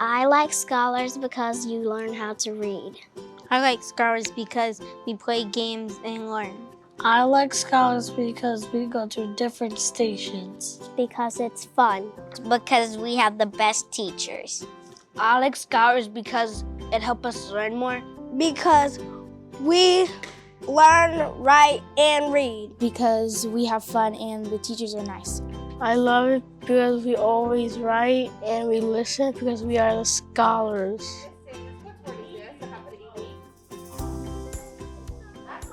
I like scholars because you learn how to read. I like scholars because we play games and learn. I like scholars because we go to different stations. Because it's fun. Because we have the best teachers. I like scholars because it helps us learn more. Because we learn, write, and read. Because we have fun and the teachers are nice. I love it because we always write and we listen because we are the scholars.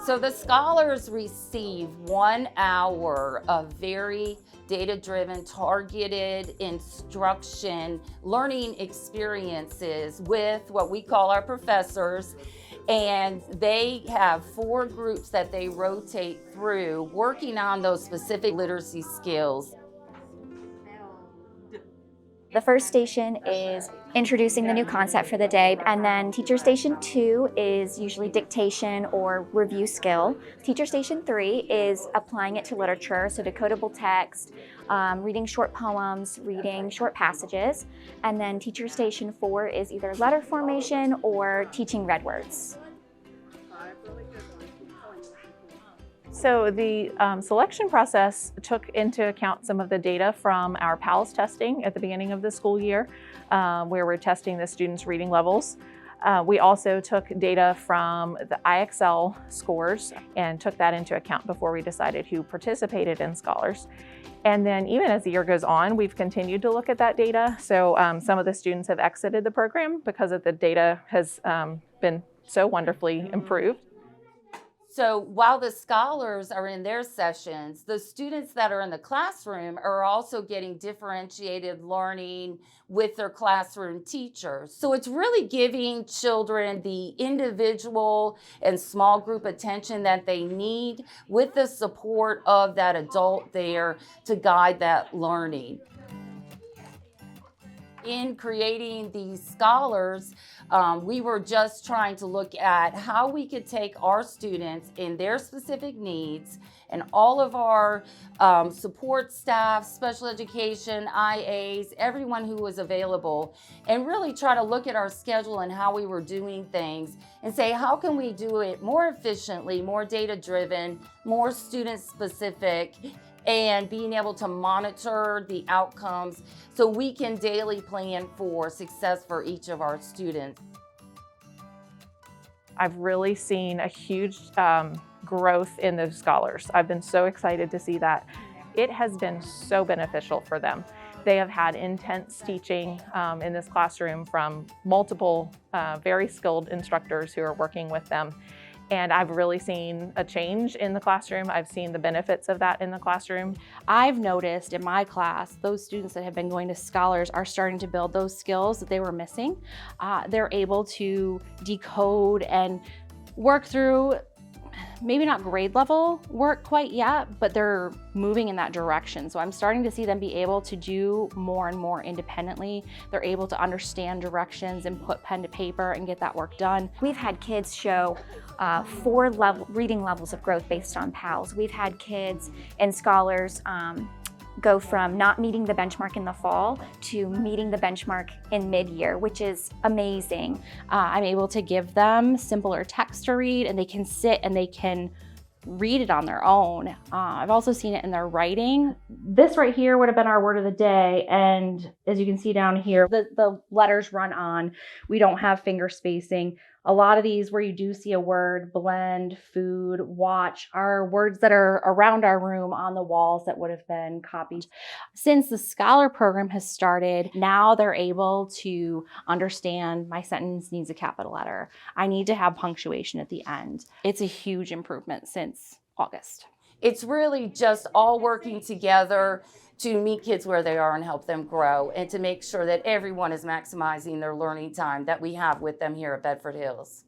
So the scholars receive 1 hour of very data-driven, targeted instruction, learning experiences with what we call our professors. And they have 4 groups that they rotate through, working on those specific literacy skills. The first station is introducing the new concept for the day, and then teacher station 2 is usually dictation or review skill. Teacher station 3 is applying it to literature, so decodable text, reading short poems, reading short passages, and then teacher station 4 is either letter formation or teaching red words. So the selection process took into account some of the data from our PALS testing at the beginning of the school year, where we're testing the students' reading levels. We also took data from the IXL scores and took that into account before we decided who participated in Scholars. And then even as the year goes on, we've continued to look at that data. So some of the students have exited the program because of the data has been so wonderfully improved. So while the scholars are in their sessions, the students that are in the classroom are also getting differentiated learning with their classroom teachers. So it's really giving children the individual and small group attention that they need with the support of that adult there to guide that learning. In creating these scholars, we were just trying to look at how we could take our students in their specific needs and all of our support staff, special education, IAs, everyone who was available, and really try to look at our schedule and how we were doing things and say, how can we do it more efficiently, more data-driven, more student-specific, and being able to monitor the outcomes so we can daily plan for success for each of our students. I've really seen a huge growth in those scholars. I've been so excited to see that. It has been so beneficial for them. They have had intense teaching in this classroom from multiple very skilled instructors who are working with them. And I've really seen a change in the classroom. I've seen the benefits of that in the classroom. I've noticed in my class, those students that have been going to Scholars are starting to build those skills that they were missing. They're able to decode and work through, maybe not grade level work quite yet, but they're moving in that direction. So I'm starting to see them be able to do more and more independently. They're able to understand directions and put pen to paper and get that work done. We've had kids show 4 reading levels of growth based on PALS. We've had kids and scholars go from not meeting the benchmark in the fall to meeting the benchmark in mid-year, which is amazing. I'm able to give them simpler text to read, and they can sit and they can read it on their own. I've also seen it in their writing. This right here would have been our word of the day, and as you can see down here, the letters run on. We don't have finger spacing. A lot of these where you do see a word, blend, food, watch, are words that are around our room on the walls that would have been copied. Since the Scholar program has started, now they're able to understand my sentence needs a capital letter. I need to have punctuation at the end. It's a huge improvement since August. It's really just all working together to meet kids where they are and help them grow, and to make sure that everyone is maximizing their learning time that we have with them here at Bedford Hills.